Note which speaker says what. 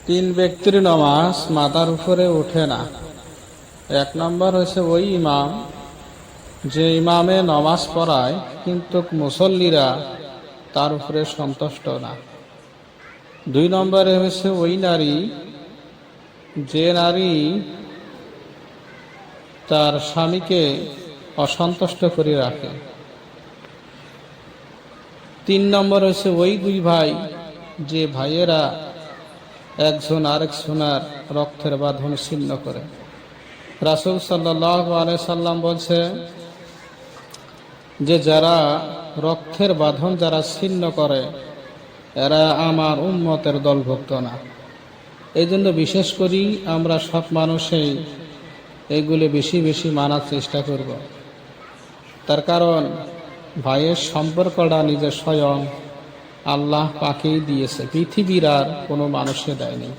Speaker 1: তিন ব্যক্তির নামাজ মাথার উপরে ওঠে না। এক নম্বর হচ্ছে ওই ইমাম যে ইমামে নামাজ পড়ায় কিন্তু মুসল্লিরা তার উপরে সন্তুষ্ট না। দুই নম্বরে হচ্ছে ওই নারী যে নারী তার স্বামীকে অসন্তুষ্ট করে রাখে। তিন নম্বর হচ্ছে ওই দুই ভাই যে ভাইয়েরা একজন আরেকজনের রক্তের বাঁধন ছিন্ন করে। রাসূল সাল্লাল্লাহু আলাইহি সাল্লাম বলছে যে যারা রক্তের বাঁধন যারা ছিন্ন করে এরা আমার উম্মতের দলভুক্ত না। এই জন্য বিশেষ করি আমরা সব মানুষই এগুলি বেশি বেশি মানার চেষ্টা করব। তার কারণ ভাইয়ের সম্পর্কটা নিজের স্বয়ং আল্লাহ পাকেই দিয়েছে, পৃথিবীর আর কোনো মানুষে দেয়নি।